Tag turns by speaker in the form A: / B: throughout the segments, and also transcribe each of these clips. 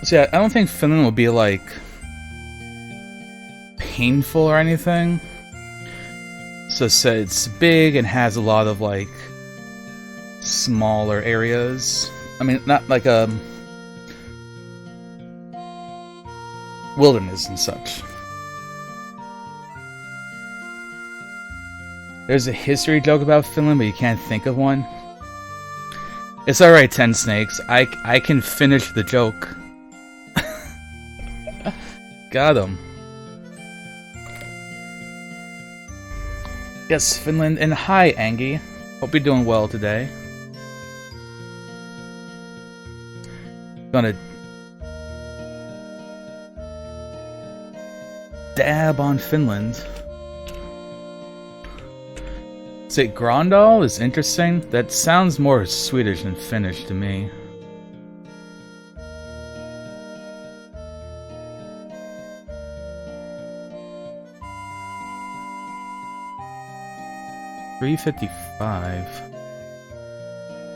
A: So yeah, I don't think Finland will be like painful or anything. So it's big and has a lot of like smaller areas. I mean, not like a wilderness and such. There's a history joke about Finland, but you can't think of one. It's alright, 10 Snakes. I can finish the joke. Got him. Yes, Finland, and hi, Angie. Hope you're doing well today. Gonna dab on Finland. Say Grandal is interesting. That sounds more Swedish than Finnish to me. $3.55. Is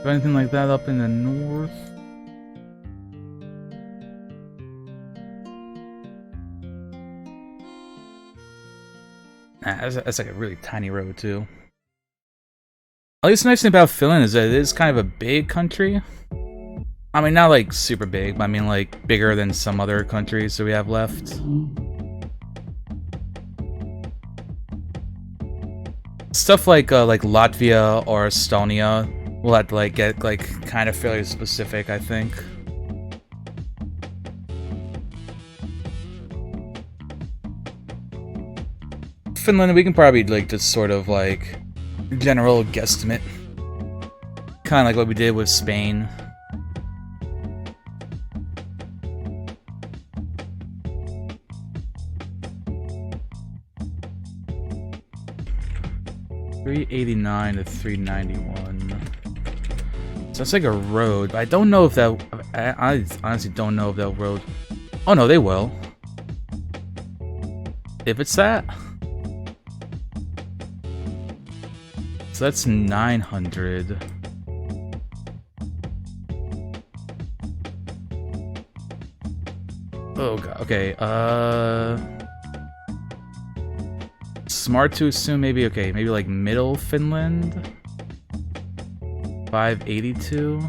A: there anything like that up in the north? Nah, that's like a really tiny road too. At least the nice thing about Finland is that it is kind of a big country. I mean, not like super big, but I mean like bigger than some other countries that we have left. Stuff like Latvia or Estonia will have to like get like kind of fairly specific, I think. Finland, we can probably like just sort of like general guesstimate, kind of like what we did with Spain. $3.89 to $3.91. So that's like a road, but I don't know if that. I honestly don't know if that road. Oh no, they will. If it's that. So that's 900. Oh god. Okay. Smart to assume maybe maybe like middle Finland. 582.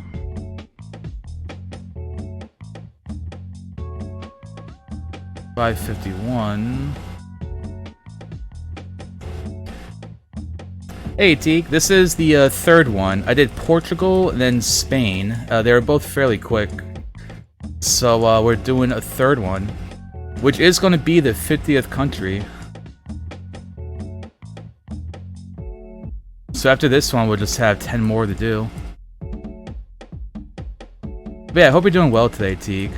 A: $5.51. Hey Teak, this is the third one. I did Portugal and then Spain. They were both fairly quick. So we're doing a third one, which is going to be the 50th country. So after this one, we'll just have 10 more to do. But yeah, I hope you're doing well today, Teak.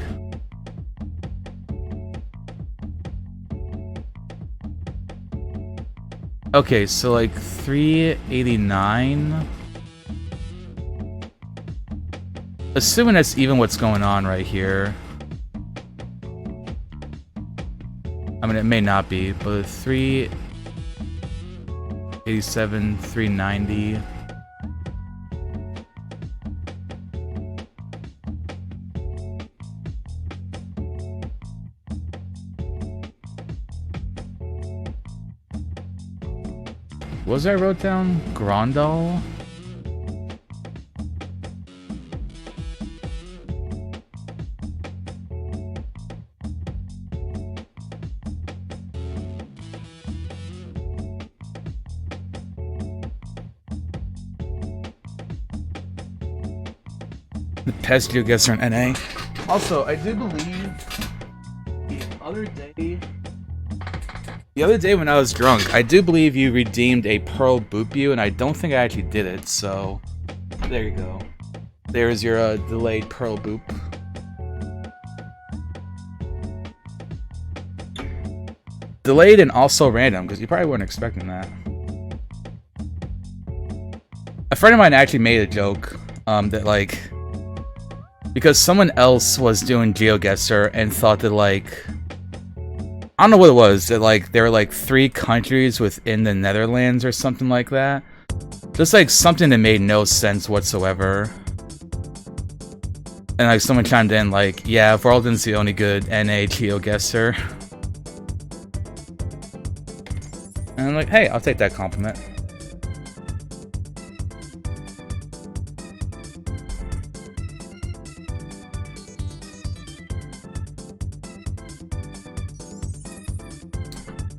A: Okay, so like 389. Assuming that's even what's going on right here. I mean, it may not be, but 387, 390. What was I wrote down? Grandal? The pest GeoGuessr in NA. Also, I do believe the other day when I was drunk, I do believe you redeemed a Pearl Boop You, and I don't think I actually did it, so there you go. There's your delayed Pearl Boop. Delayed and also random, because you probably weren't expecting that. A friend of mine actually made a joke that, like, because someone else was doing GeoGuessr and thought that, like, I don't know what it was, that, like, there were, like, 3 countries within the Netherlands or something like that. Just, like, something that made no sense whatsoever. And like someone chimed in like, yeah, Varaldin's the only good NA GeoGuessr. And I'm like, hey, I'll take that compliment.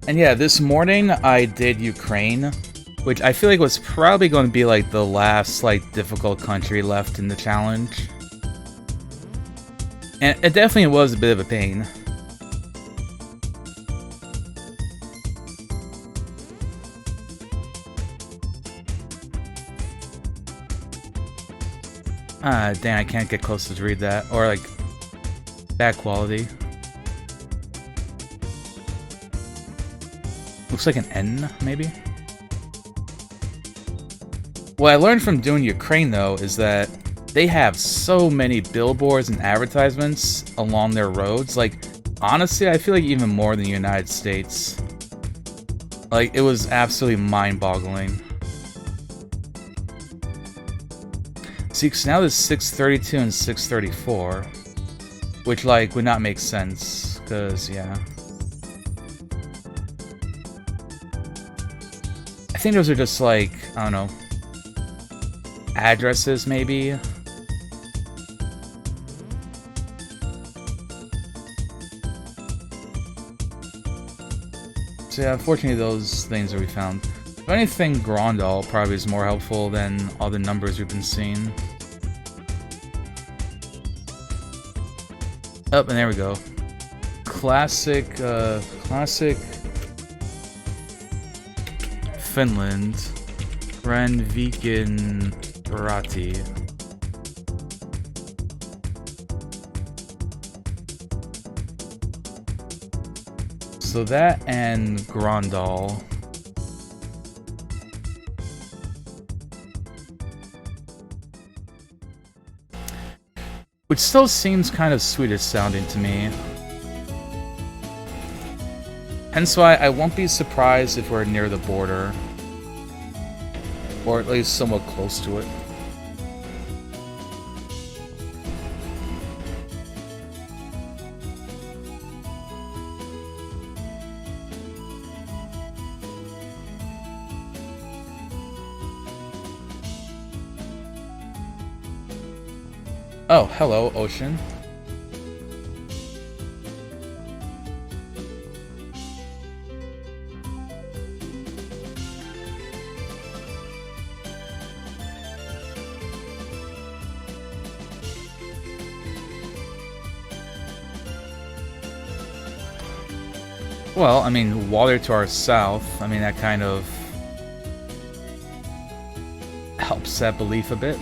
A: And yeah, this morning I did Ukraine, which I feel like was probably going to be like the last like difficult country left in the challenge. And it definitely was a bit of a pain. Ah, dang, I can't get closer to read that. Or like, bad quality. Looks like an N, maybe? What I learned from doing Ukraine, though, is that they have so many billboards and advertisements along their roads. Like, honestly, I feel like even more than the United States. Like, it was absolutely mind-boggling. See, because now there's 632 and 634, which, like, would not make sense, because, yeah. I think those are just, like, I don't know, addresses, maybe? So yeah, unfortunately those things that we found. If anything, Grondal probably is more helpful than all the numbers we've been seeing. Oh, and there we go. Classic Finland, Renviken Rati. So that and Grondal. Which still seems kind of Swedish sounding to me. Hence why I won't be surprised if we're near the border. Or at least somewhat close to it. Oh, hello, ocean. Well, I mean, water to our south, I mean, that kind of helps that belief a bit.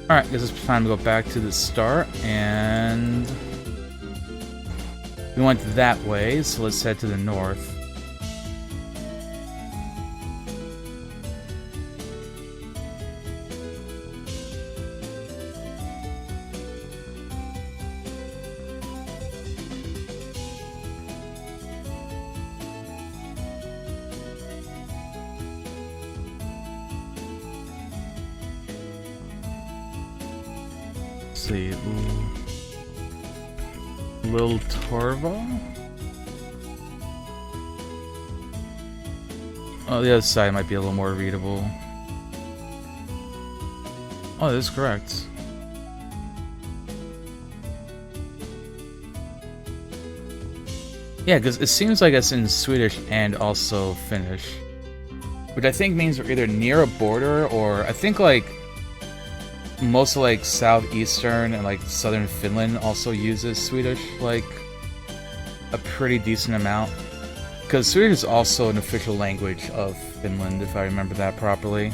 A: Alright, guess it's time to go back to the start, and we went that way, so let's head to the north. See, Lil Torvo? Oh, the other side might be a little more readable. Oh, that is correct. Yeah, because it seems like it's in Swedish and also Finnish. Which I think means we're either near a border or I think like most of like southeastern and like southern Finland also uses Swedish like a pretty decent amount, because Swedish is also an official language of Finland if I remember that properly.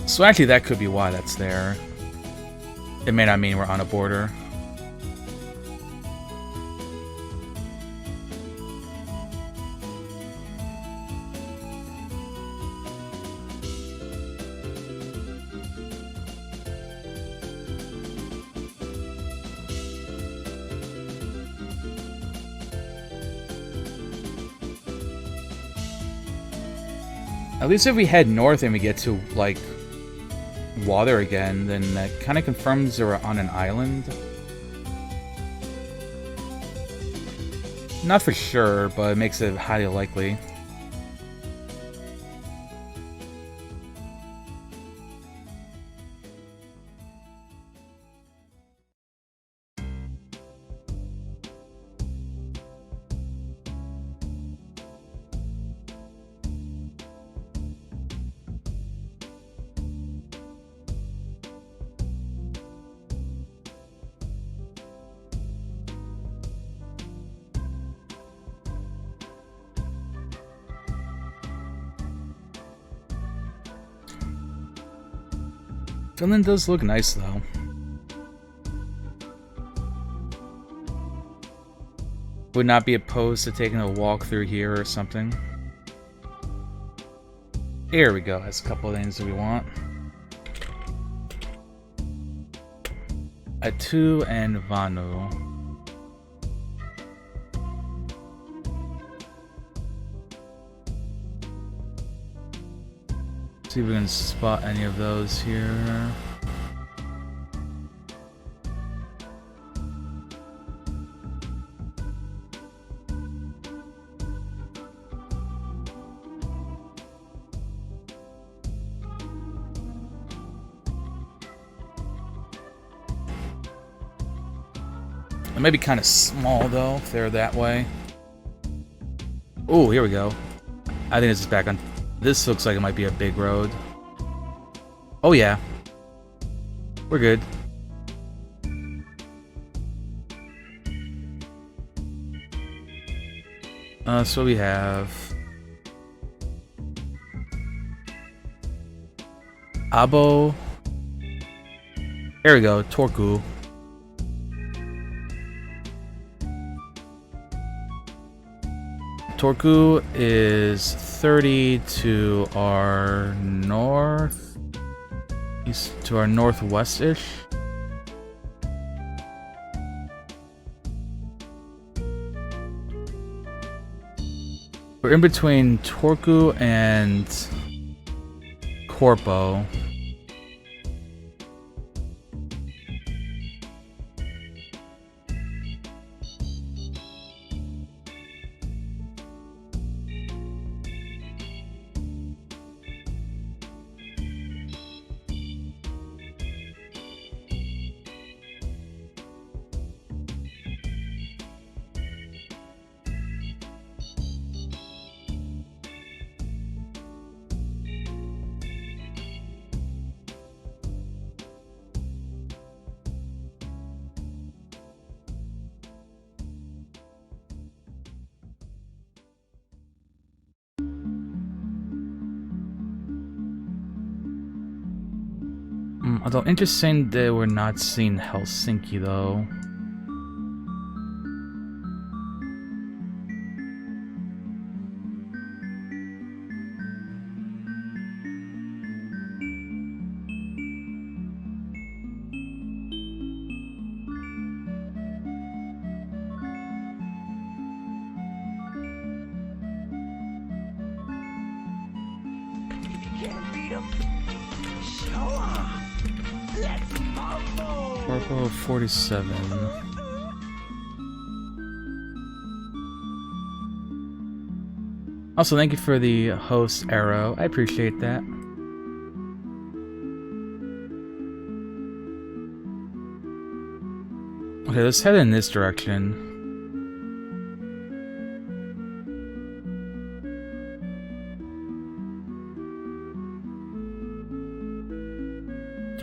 A: So actually that could be why that's there. It may not mean we're on a border. At least if we head north and we get to, like, water again, then that kind of confirms we're on an island. Not for sure, but it makes it highly likely. Finland does look nice, though. Would not be opposed to taking a walk through here or something. Here we go. That's a couple of things that we want. Atu and Vanu. See if we can spot any of those here. It might be kind of small though, if they're that way. Oh, here we go. I think this is back on. This looks like it might be a big road. Oh yeah. We're good. So we have Abo. There we go, Turku. Turku is 30 to our north, east to our northwest-ish. We're in between Turku and Korpo. Although interesting that we're not seeing Helsinki though. Corpo 47. Also, thank you for the host arrow. I appreciate that. Okay, let's head in this direction.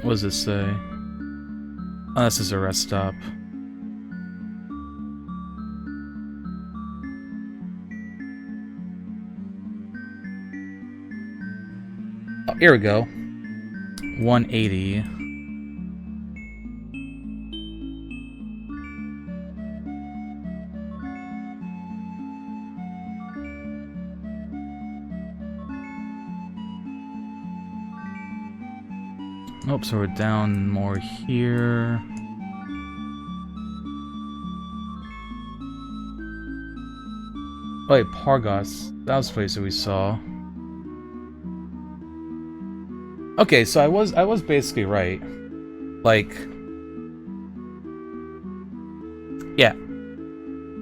A: What does this say? Oh, this is a rest stop. Oh, here we go. 180. Oh, so we're down more here. Oh wait, Pargos. That was the place that we saw. Okay, so I was basically right. Like, yeah.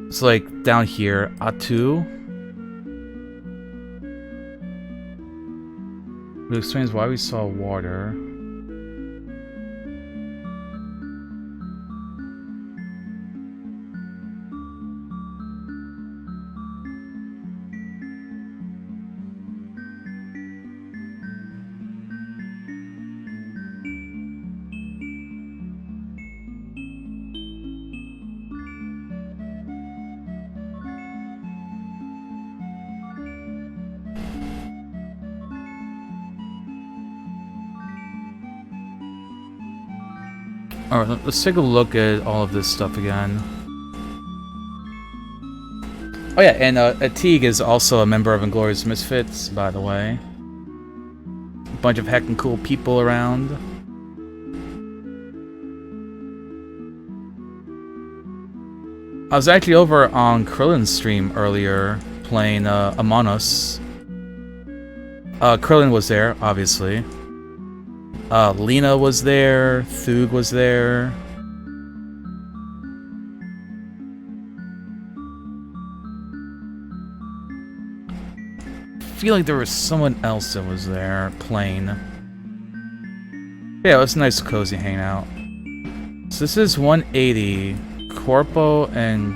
A: It's like down here, Atu. It explains why we saw water. Alright, let's take a look at all of this stuff again. Oh yeah, and Atig is also a member of Inglorious Misfits, by the way. A bunch of heckin' cool people around. I was actually over on Krillin's stream earlier, playing Among Us. Krillin was there, obviously. Lena was there, Thug was there. I feel like there was someone else that was there playing. Yeah, it was a nice cozy hangout. So this is 180. Corpo and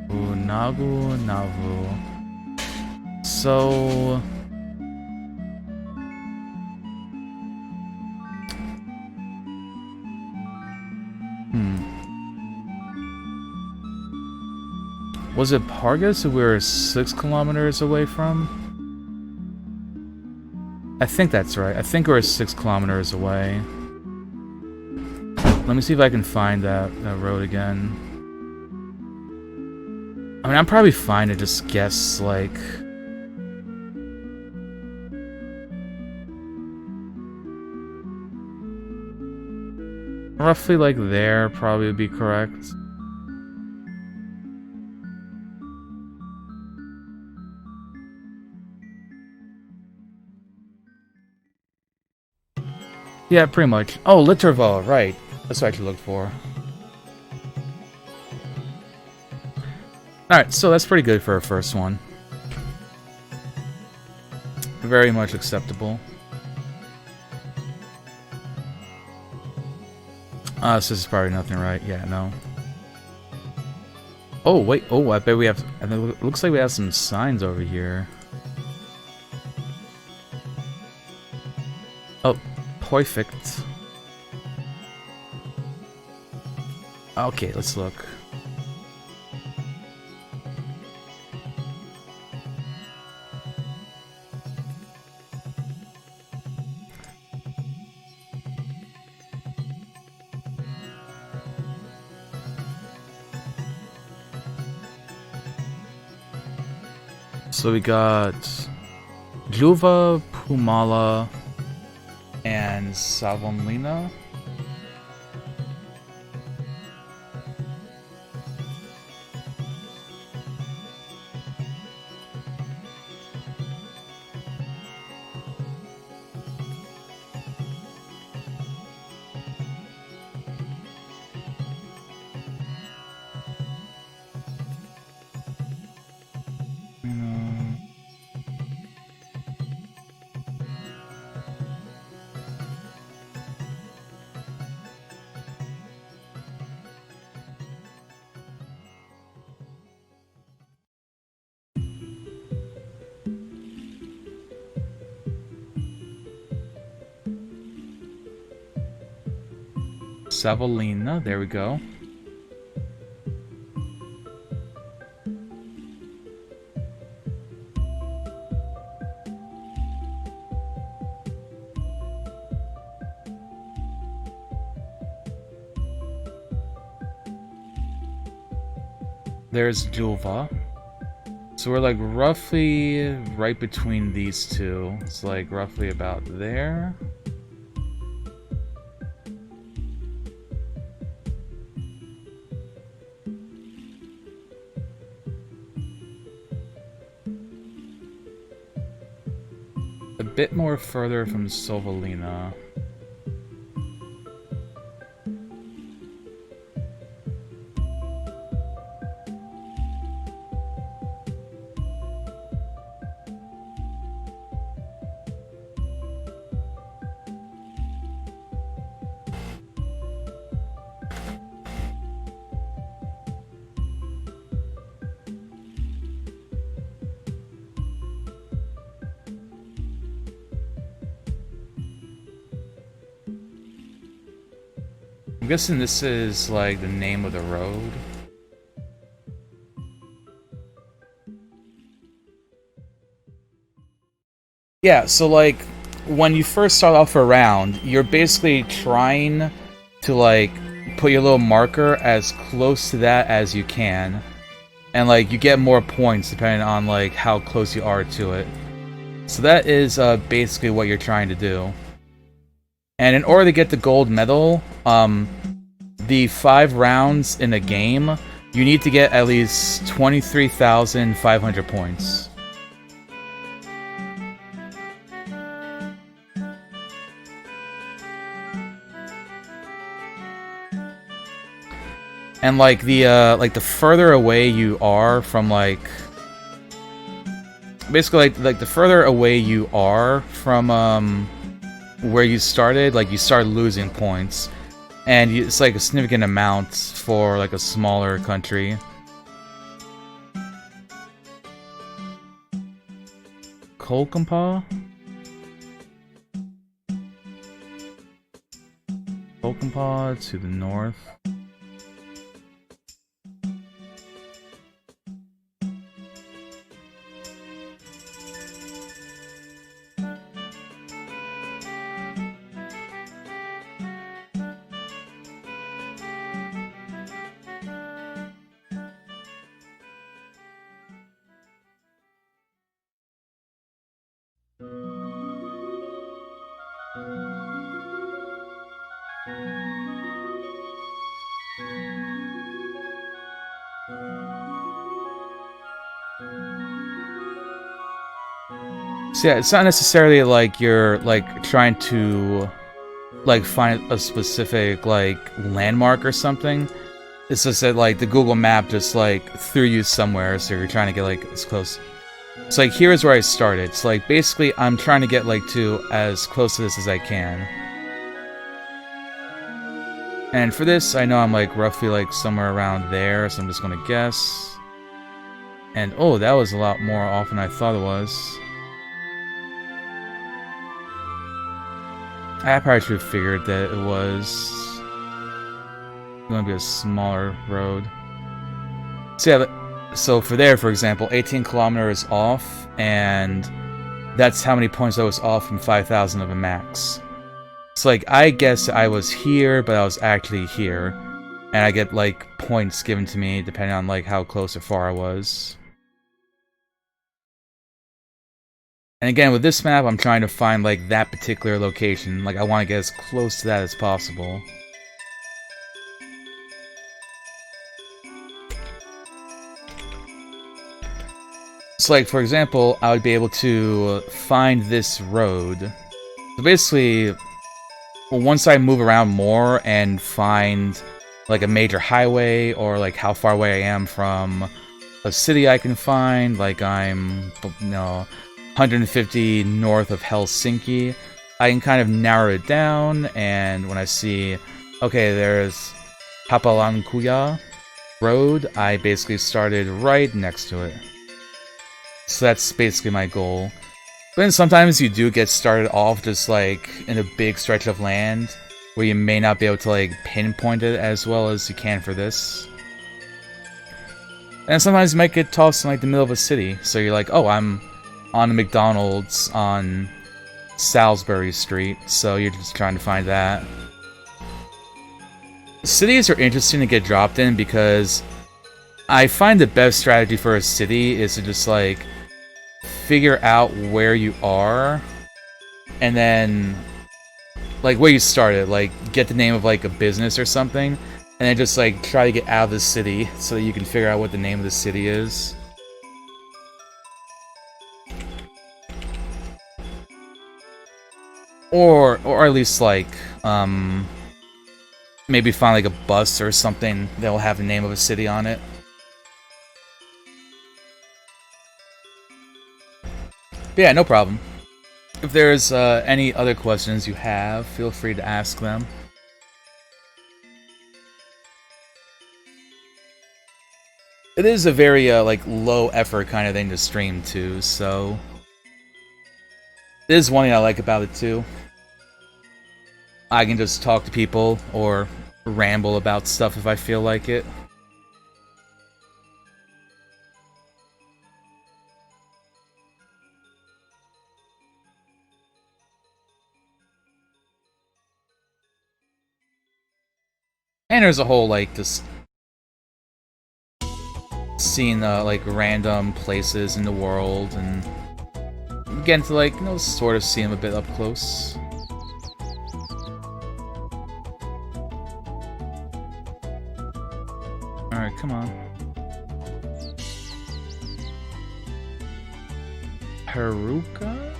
A: Nagu Navu. So was it Pargas that we were 6 kilometers away from? I think that's right. I think we're 6 kilometers away. Let me see if I can find that road again. I mean, I'm probably fine to just guess, like... roughly like there probably would be correct. Yeah, pretty much. Oh, Litterval, right. That's what I actually looked for. Alright, so that's pretty good for a first one. Very much acceptable. This is probably nothing, right? Yeah, no. Oh, wait. Oh, I bet we have... it looks like we have some signs over here. Oh, perfect. Okay, let's look. So we got Juva, Pumala, and Savonlina. Savonlina, there we go. There's Julva. So we're like roughly right between these two. It's like roughly about there. bit more further from Sovalina. I'm guessing this is like the name of the road. Yeah, so like when you first start off a round, you're basically trying to like put your little marker as close to that as you can. And like you get more points depending on like how close you are to it. So that is basically what you're trying to do. And in order to get the gold medal, the 5 rounds in a game, you need to get at least 23,500 points. And like the further away you are from basically like the further away you are from where you started, like you start losing points, and it's like a significant amount for like a smaller country. Kolkampa? Kolkampa to the north. So yeah, it's not necessarily like you're like trying to like find a specific like landmark or something. It's just that like the Google map just like threw you somewhere, so you're trying to get like as close. It's like here's where I started. It's like basically I'm trying to get like to as close to this as I can. And for this, I know I'm like roughly like somewhere around there, so I'm just gonna guess. And oh, that was a lot more off than I thought it was. I probably should have figured that it was going to be a smaller road. So yeah, so for there, for example, 18 kilometers off, and that's how many points I was off from 5,000 of a max. So like, I guess I was here, but I was actually here. And I get like points given to me depending on like how close or far I was. And again, with this map, I'm trying to find, like, that particular location. Like, I want to get as close to that as possible. So, like, for example, I would be able to find this road. So basically, well, once I move around more and find, like, a major highway, or, like, how far away I am from a city I can find, like, I'm, you know, 150 north of Helsinki, I can kind of narrow it down, and when I see, okay, there's Hapalankuja Road, I basically started right next to it. So that's basically my goal. But then sometimes you do get started off just like in a big stretch of land where you may not be able to like pinpoint it as well as you can for this. And sometimes you might get tossed in like the middle of a city, so you're like, oh, I'm on a McDonald's on Salisbury Street, so you're just trying to find that. Cities are interesting to get dropped in because I find the best strategy for a city is to just like figure out where you are and then like where you started, like get the name of like a business or something, and then just like try to get out of the city so that you can figure out what the name of the city is. Or at least like maybe find like a bus or something that will have the name of a city on it. But yeah, no problem. If there's any other questions you have, feel free to ask them. It is a very like low effort kind of thing to stream too, so it is one thing I like about it too. I can just talk to people or ramble about stuff if I feel like it. And there's a whole like just seeing like random places in the world and getting to like, you know, sort of see them a bit up close. Alright, come on. Haruka?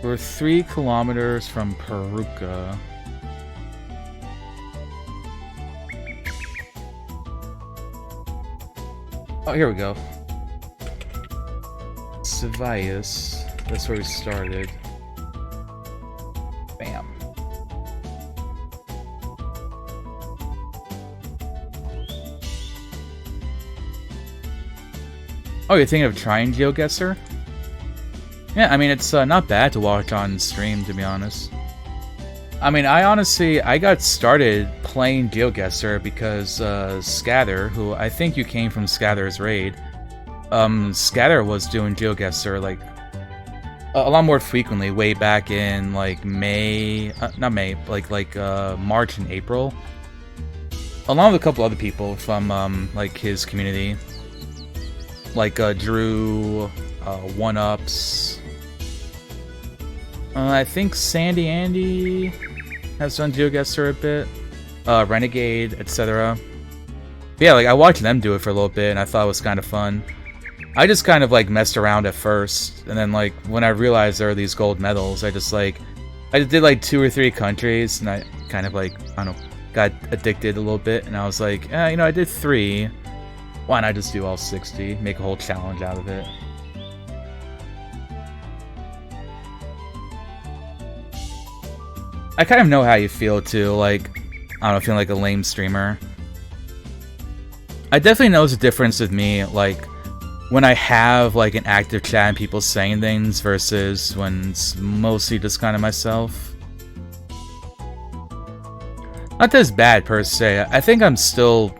A: We're 3 kilometers from Peruka. Oh, here we go. Sevius. That's where we started. Bam. Oh, you're thinking of trying GeoGuessr? Yeah, I mean, it's not bad to watch on stream, to be honest. I mean, I got started playing GeoGuessr because Scatter, who I think you came from Scatter's raid, Scatter was doing GeoGuessr like a lot more frequently way back in like May, not May, like March and April, along with a couple other people from like his community, like Drew, One Ups. I think Sandy Andy has done GeoGuessr a bit, Renegade, etc. Yeah, like I watched them do it for a little bit, and I thought it was kind of fun. I just kind of like messed around at first, and then like when I realized there were these gold medals, I just did like 2 or 3 countries, and I kind of like, I don't know, got addicted a little bit, and I was like, you know, I did 3. Why not just do all 60? Make a whole challenge out of it. I kind of know how you feel too, like, I don't know, feeling like a lame streamer. I definitely notice a difference with me, like, when I have like an active chat and people saying things versus when it's mostly just kind of myself. Not that it's bad per se. I think I'm still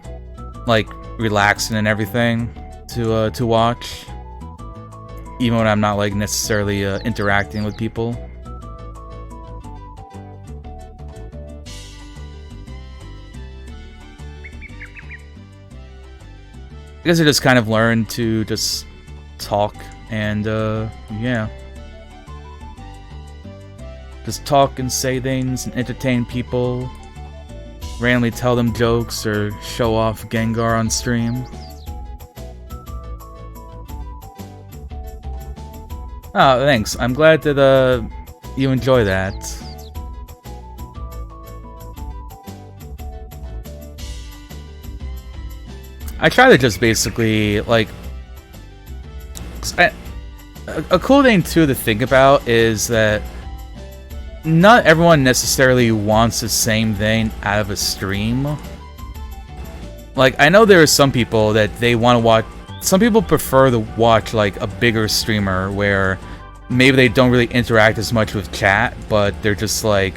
A: like relaxing and everything to watch, even when I'm not like necessarily interacting with people. I guess I just kind of learned to just talk and, yeah. Just talk and say things and entertain people. Randomly tell them jokes or show off Gengar on stream. Oh, thanks. I'm glad that, you enjoy that. I try to just basically, like... A cool thing, too, to think about is that not everyone necessarily wants the same thing out of a stream. Like, I know there are some people that they want to watch... Some people prefer to watch, like, a bigger streamer where maybe they don't really interact as much with chat, but they're just, like,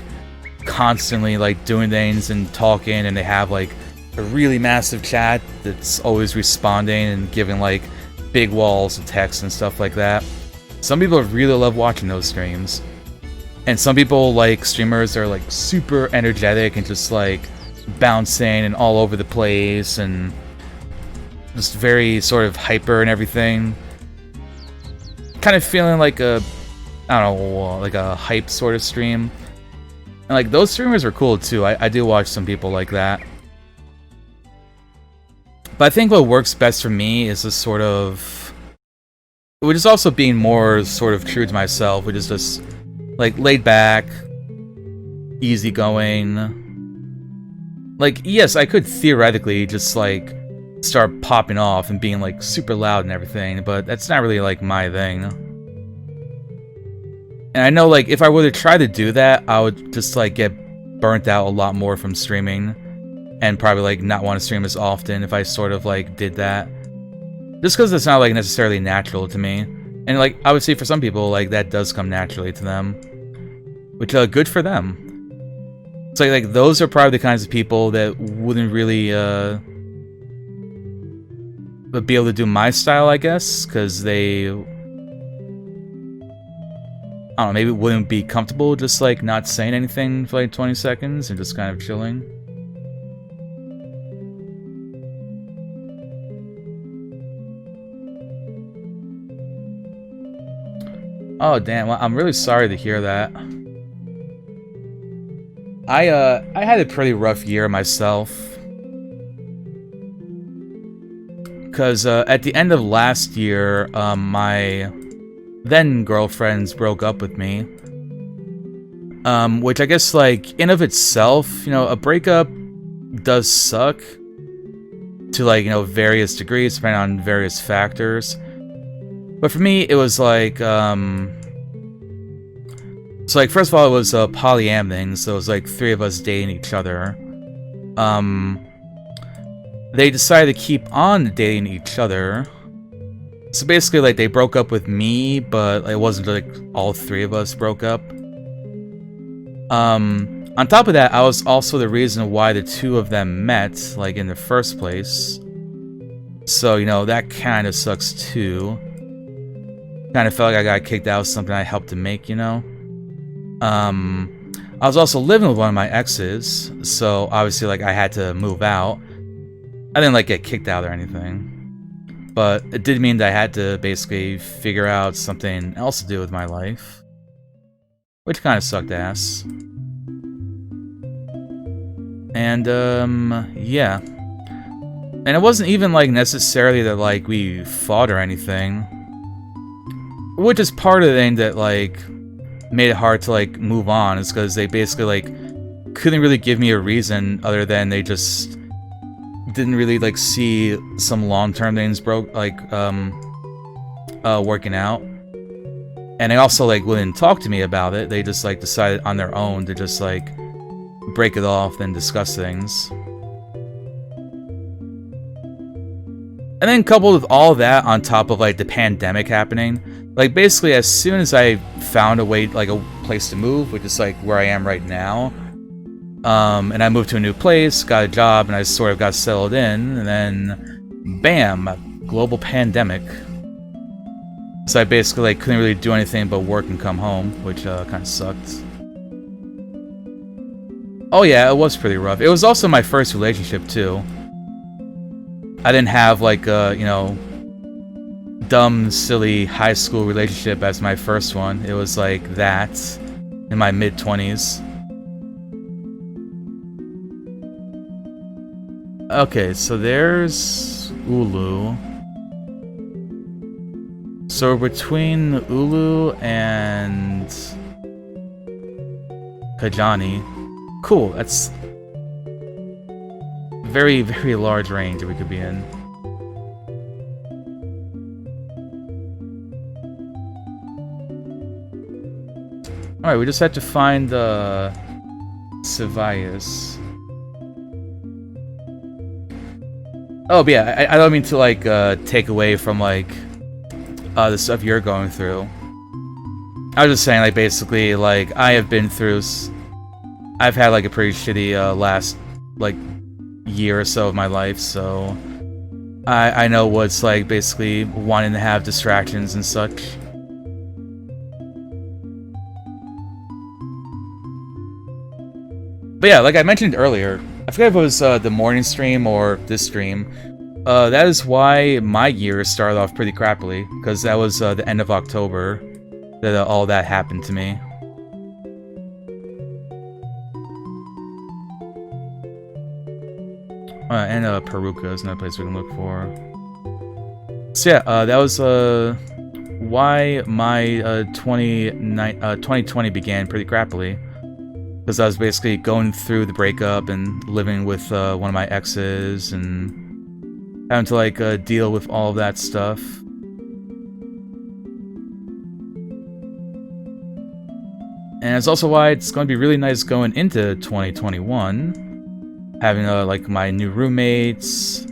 A: constantly, like, doing things and talking, and they have, like, a really massive chat that's always responding and giving like big walls of text and stuff like that. Some people really love watching those streams, and some people like streamers that are like super energetic and just like bouncing and all over the place and just very sort of hyper and everything, kind of feeling like a, I don't know, like a hype sort of stream. And like those streamers are cool too. I do watch some people like that. But I think what works best for me is a sort of which is also being more sort of true to myself, which is just like laid back, easygoing. Like, yes, I could theoretically just like start popping off and being like super loud and everything, but that's not really like my thing. And I know like if I were to try to do that, I would just like get burnt out a lot more from streaming and probably like not want to stream as often if I sort of like did that. Just because it's not like necessarily natural to me. And like I would say for some people like that does come naturally to them. Which good for them. It's like those are probably the kinds of people that wouldn't really be able to do my style, I guess, because they, I don't know, maybe wouldn't be comfortable just like not saying anything for like 20 seconds and just kind of chilling. Oh damn, well, I'm really sorry to hear that. I had a pretty rough year myself. Because at the end of last year, my then girlfriends broke up with me. Which I guess, like, in of itself, you know, a breakup does suck. To, like, you know, various degrees, depending on various factors. But for me, it was like, so, like, first of all, it was a polyam thing, so it was, like, 3 of us dating each other. They decided to keep on dating each other. So basically, like, they broke up with me, but it wasn't, like, all 3 of us broke up. On top of that, I was also the reason why the 2 of them met, like, in the first place. So, you know, that kind of sucks, too. Kind of felt like I got kicked out of something I helped to make, you know? I was also living with one of my exes, so obviously, like, I had to move out. I didn't, like, get kicked out or anything. But it did mean that I had to basically figure out something else to do with my life. Which kind of sucked ass. And, yeah. And it wasn't even, like, necessarily that, like, we fought or anything. Which is part of the thing that, like, made it hard to, like, move on. Is because they basically, like, couldn't really give me a reason other than they just didn't really, like, see some long-term things working out. And they also, like, wouldn't talk to me about it. They just, like, decided on their own to just, like, break it off and discuss things. And then coupled with all that on top of, like, the pandemic happening, like, basically as soon as I found a way, like, a place to move, which is, like, where I am right now, and I moved to a new place, got a job, and I sort of got settled in, and then, bam, global pandemic. So I basically, like, couldn't really do anything but work and come home, which, kind of sucked. Oh yeah, it was pretty rough. It was also my first relationship, too. I didn't have, like, a, you know, dumb, silly high school relationship as my first one. It was, like, that, in my mid-20s. Okay, so there's Ulu. So between Ulu and Kajani. Cool, that's very, very large range that we could be in. Alright, we just had to find Cevias. Oh, but yeah, I don't mean to, like, take away from, like, the stuff you're going through. I was just saying, like, basically, like, I have been through... I've had, like, a pretty shitty, last, like, year or so of my life, so... I know what's, like, basically wanting to have distractions and such. But yeah, like I mentioned earlier, I forget if it was the morning stream or this stream. That is why my year started off pretty crappily, because that was the end of October that all that happened to me. And Peruka is another place we can look for. So yeah, that was why my 2020 began pretty crappily. Because I was basically going through the breakup and living with one of my exes and having to like deal with all of that stuff. And it's also why it's going to be really nice going into 2021, having like my new roommates,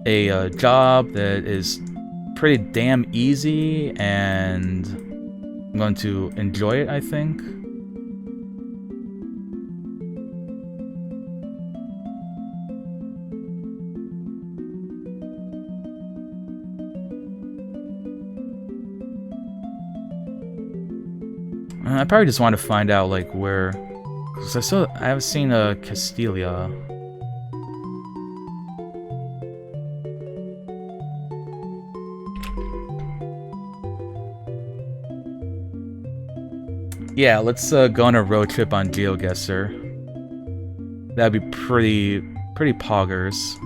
A: a job that is pretty damn easy, and I'm going to enjoy it, I think. I probably just want to find out like where, because I haven't seen Castilia. Yeah, let's go on a road trip on GeoGuessr. That'd be pretty poggers.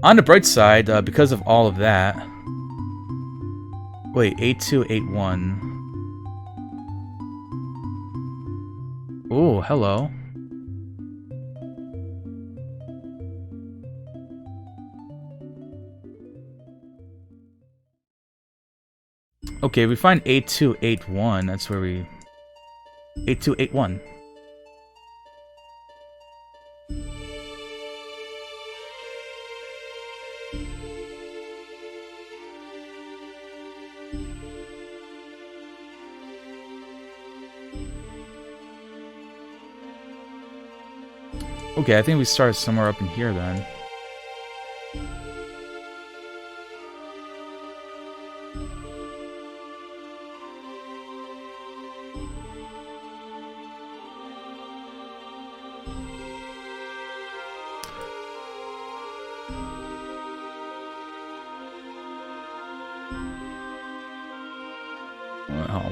A: On the bright side, because of all of that... Wait, 8281. Ooh, hello. Okay, we find 8281. That's where we... 8281. Okay, I think we started somewhere up in here then.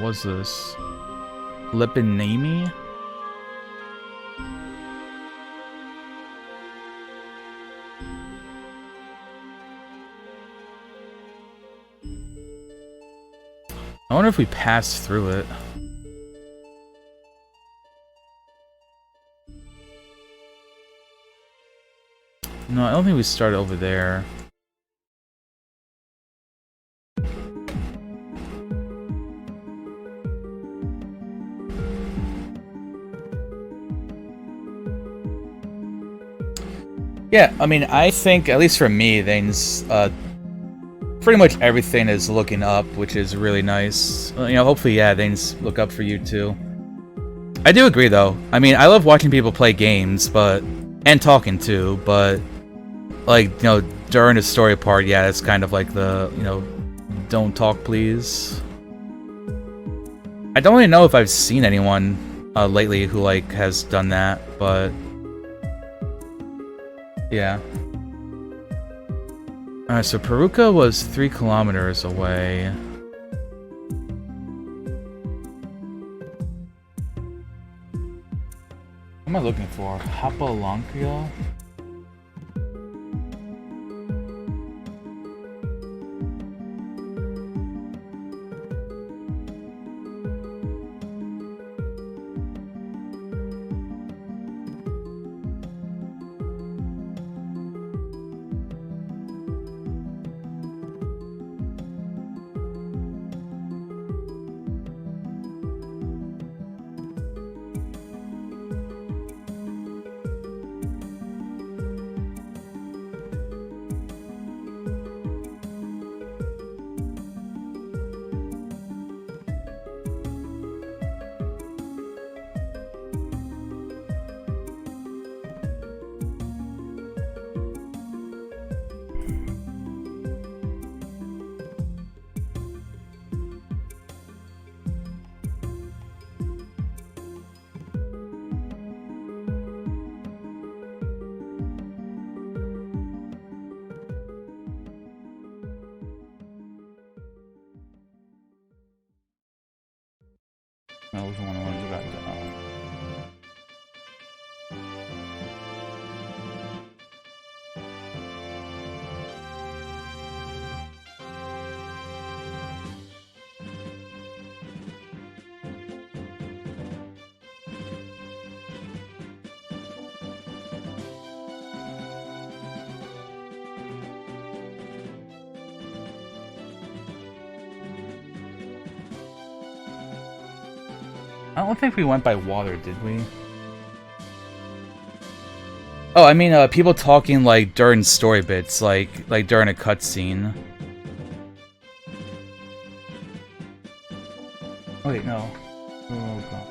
A: What's this? Lipinami? I wonder if we passed through it. No, I don't think we started over there. Yeah, I mean, I think, at least for me, things, pretty much everything is looking up, which is really nice. You know, hopefully, yeah, things look up for you too. I do agree, though. I mean, I love watching people play games, and talking too, but, like, you know, during the story part, yeah, it's kind of like the, you know, don't talk, please. I don't really know if I've seen anyone lately who, like, has done that, but... yeah. Alright, so Peruka was 3 kilometers away. What am I looking for? Hapalankio? No, which one I want to go back to? I don't think we went by water, did we? Oh, I mean, people talking, like, during story bits, like during a cutscene. Wait, no. Oh, God.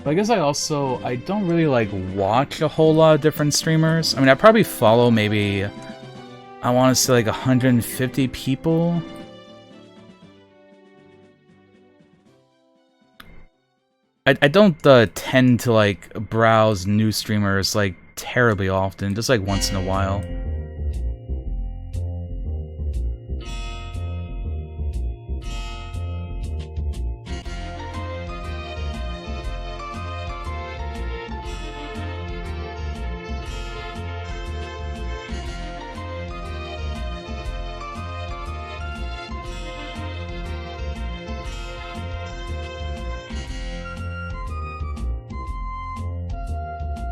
A: I guess I don't really, like, watch a whole lot of different streamers. I mean, I probably follow maybe, I want to say, like, 150 people. I don't tend to, like, browse new streamers, like, terribly often, just, like, once in a while.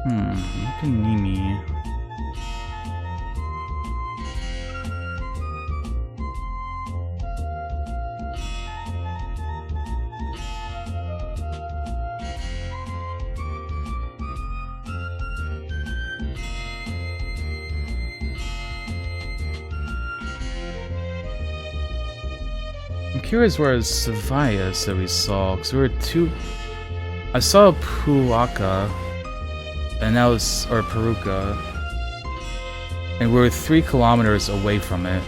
A: Look at Nimi. I'm curious where Savias that we saw, because we were I saw Puaka, and that was, or Peruka, and we were 3 kilometers away from it.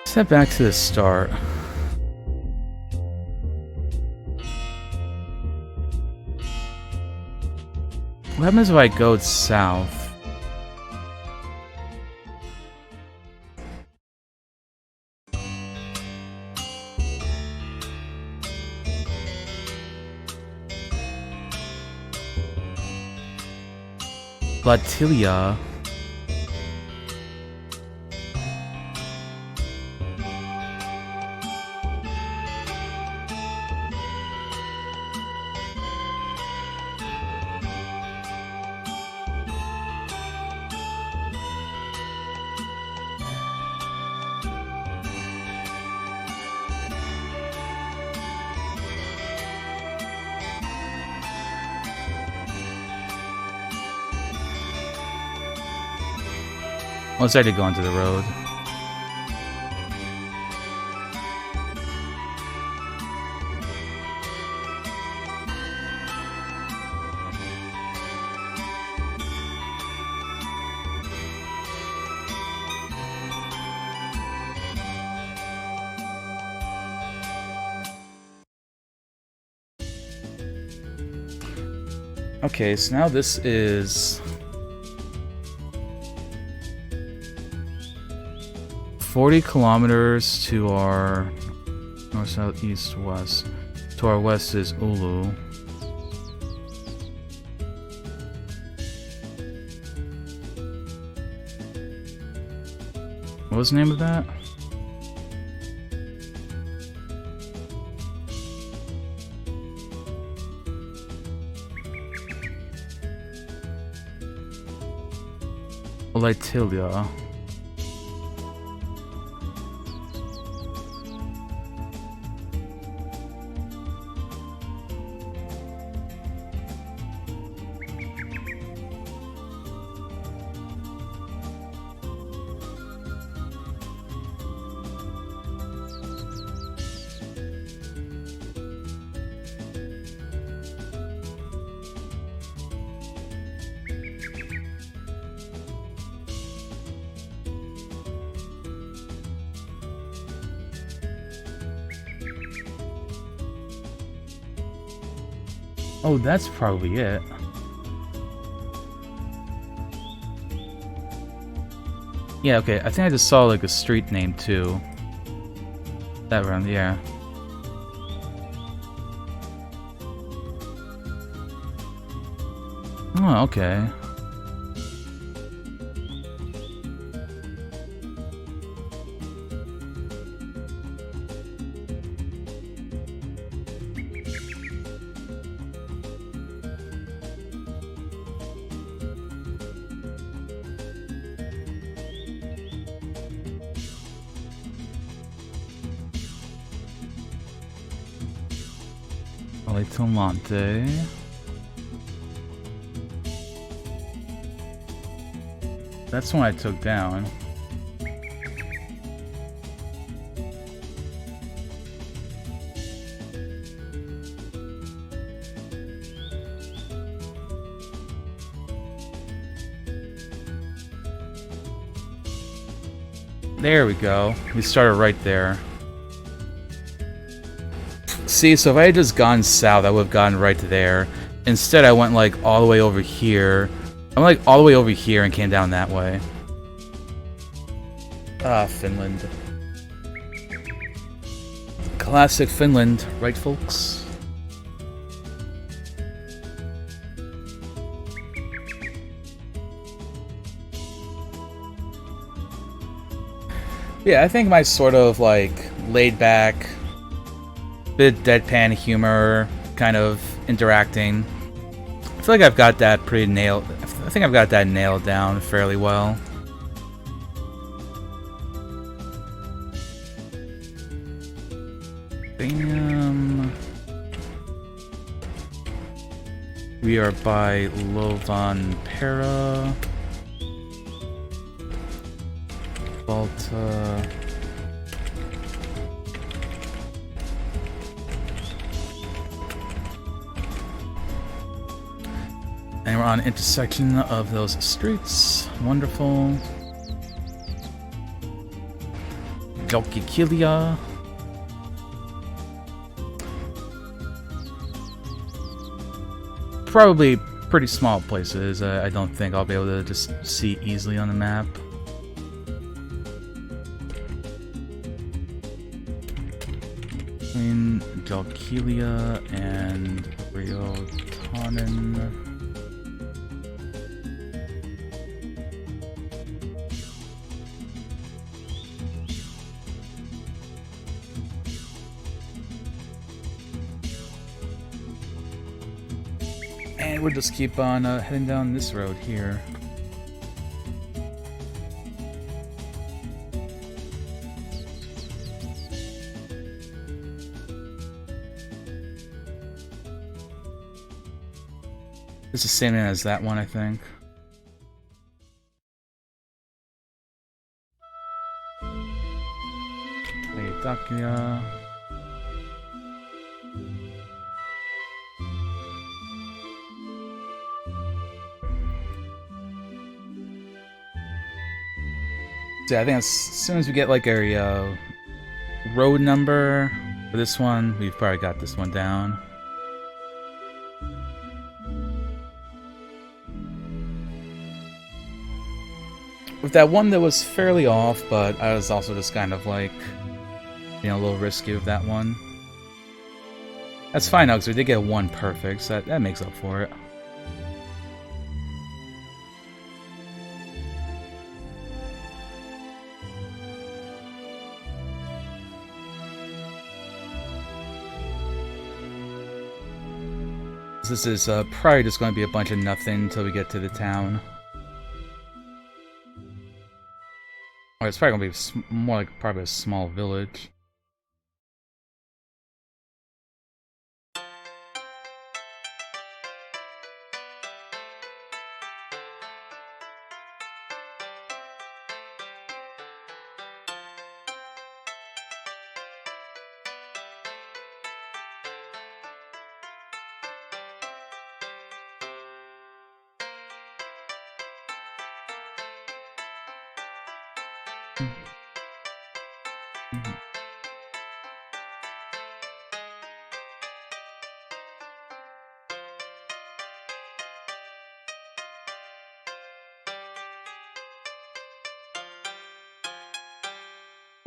A: Step back to the start. What happens if I go south? Latilia. Let's actually go onto the road. Okay, so now this is 40 kilometers to our north, south, east, west. To our west is Ulu. What was the name of that? Latilia. Oh, that's probably it. Yeah, okay, I think I just saw like a street name too. That round, yeah. Oh, okay. Tomante. That's one I took down. There we go. We started right there. See, so if I had just gone south, I would have gotten right there. Instead, I went like all the way over here. I went like all the way over here and came down that way. Ah, Finland. Classic Finland, right, folks? Yeah, I think my sort of like laid back, bit deadpan humor, kind of interacting. I feel like I've got that pretty nailed. I think I've got that nailed down fairly well. Bam. We are by Lovan Para. Balta. And we're on an intersection of those streets. Wonderful. Galkikilia. Probably pretty small places. I don't think I'll be able to just see easily on the map. Between Galkilia and Riotanen. And we'll just keep on heading down this road here. It's the same as that one, I think. Dakia. Yeah, I think as soon as we get like a road number for this one, we've probably got this one down. With that one that was fairly off, but I was also just kind of like, you know, a little risky with that one. That's fine though, because we did get one perfect, so that makes up for it. This is probably just going to be a bunch of nothing until we get to the town. Or it's probably going to be more like probably a small village.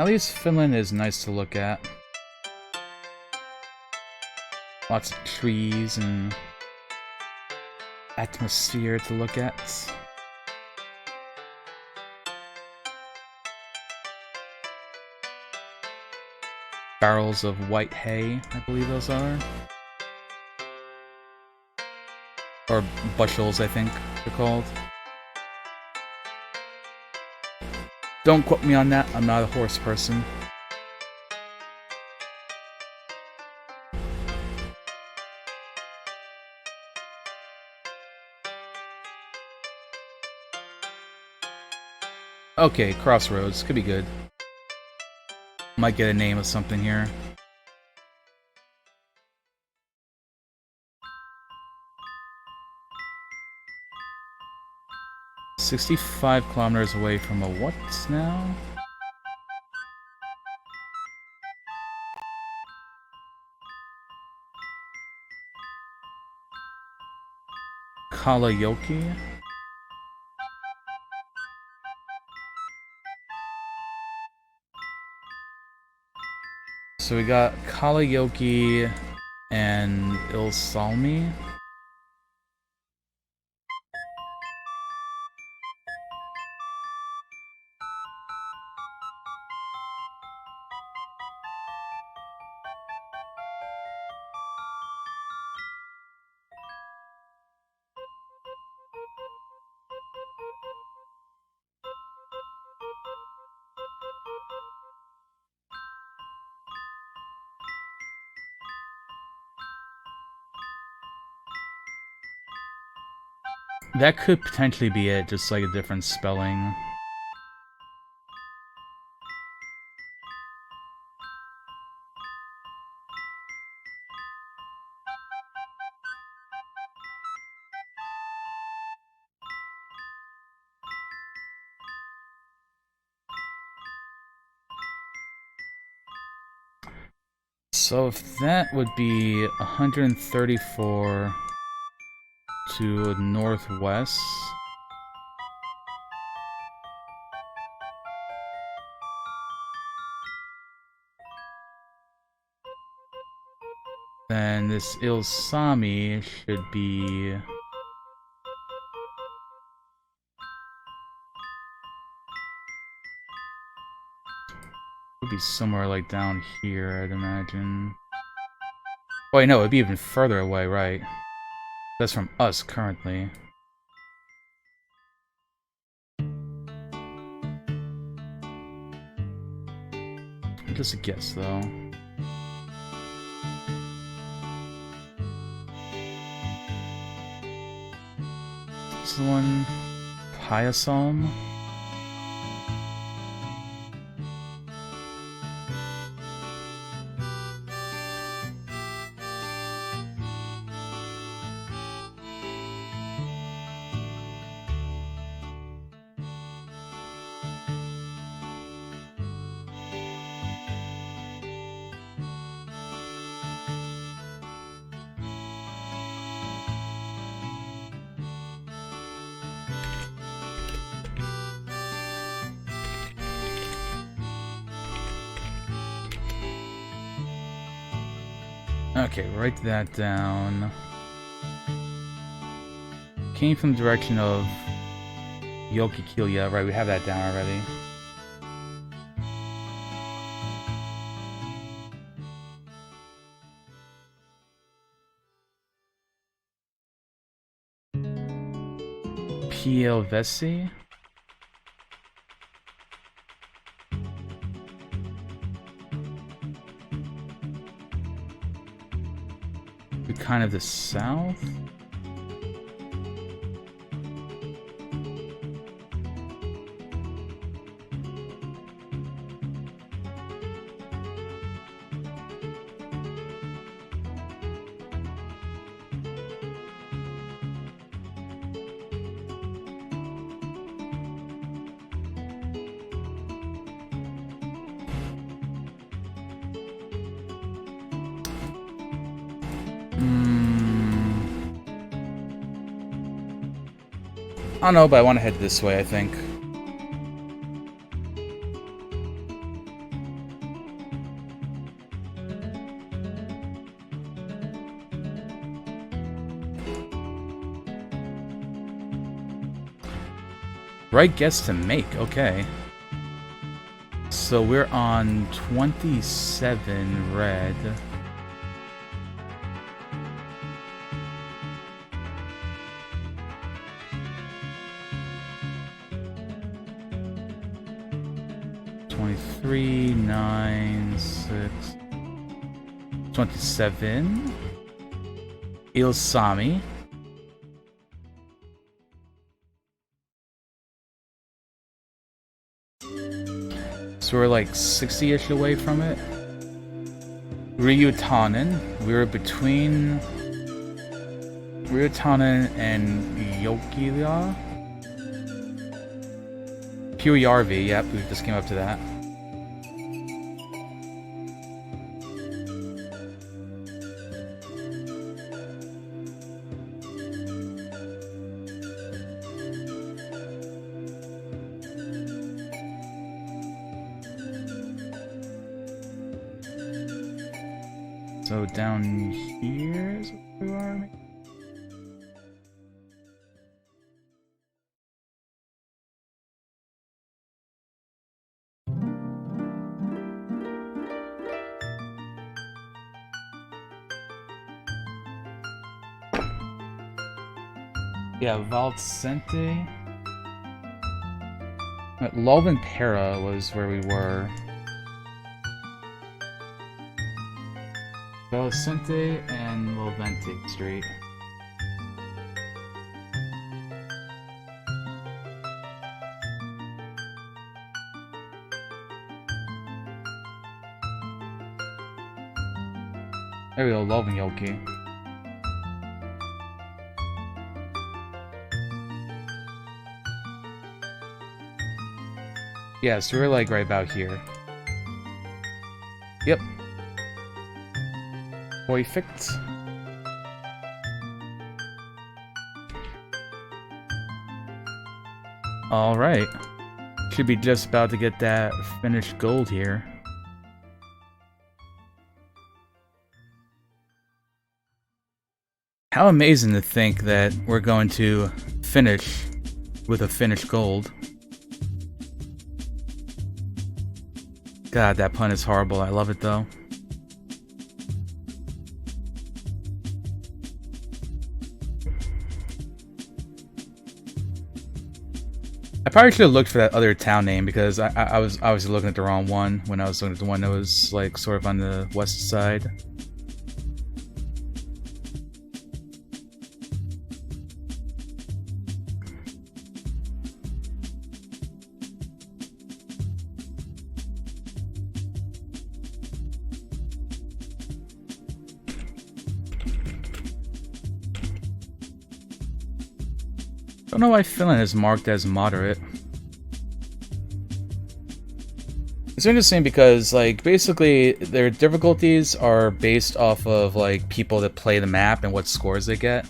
A: At least Finland is nice to look at. Lots of trees and atmosphere to look at. Barrels of white hay, I believe those are. Or bushels, I think they're called. Don't quote me on that, I'm not a horse person. Okay, crossroads, could be good. Might get a name of something here. "65 kilometers away from a what now?" Kalajoki? So we got Kalajoki and Ilsalmi. That could potentially be it, just like a different spelling. So if that would be 134 to northwest. Then this Ilsami should be... would be somewhere like down here, I'd imagine. Oh, wait, no, it'd be even further away, right? That's from us currently. Just a guess, though. This is the one... Pyasalm? Okay, write that down. Came from the direction of Yokikilia. Right, we have that down already. Pielvesi? Kind of the south? I don't know, but I want to head this way, I think. Right guess to make, okay. So we're on 27 red. Three, 9, 6, 27. Ilsami. So we're like 60-ish away from it. Ryutanen. We were between Ryutanen and Jokila. Pyojärvi, yep, we just came up to that. So down here is where we are, maybe? Yeah, Valcente. Lolvenpera was where we were. Valcente and Lolvente Street. There we go, Lolvenjoki. Yeah, so we're like right about here. Yep. Perfect. Alright. Should be just about to get that finished gold here. How amazing to think that we're going to finish with a finished gold. God, that pun is horrible. I love it though. I probably should have looked for that other town name because I was obviously looking at the wrong one when I was looking at the one that was like sort of on the west side. Don't know why Finland is marked as moderate. It's interesting because, like, basically their difficulties are based off of, like, people that play the map and what scores they get.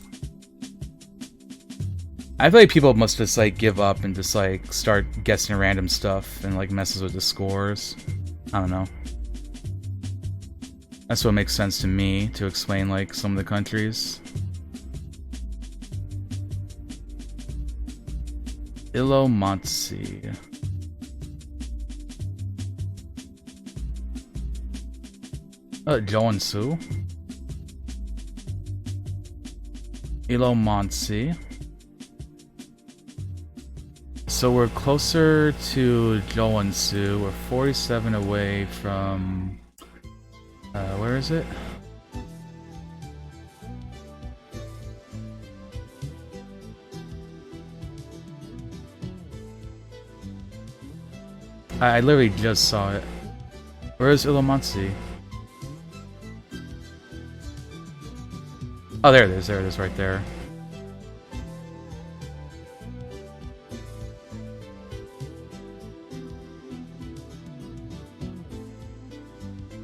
A: I feel like people must just, like, give up and just, like, start guessing random stuff and, like, messes with the scores. I don't know. That's what makes sense to me to explain, like, some of the countries. Ilomantsi. Joensuu. Ilomantsi. So we're closer to Joensuu. We're 47 away from... where is it? I literally just saw it. Where is Ilomantsi? Oh, there it is. There it is, right there.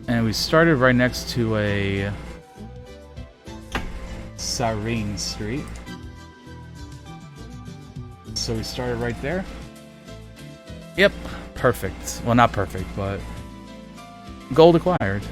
A: And we started right next to a Sarin Street. So we started right there. Yep. Perfect. Well, not perfect, but gold acquired.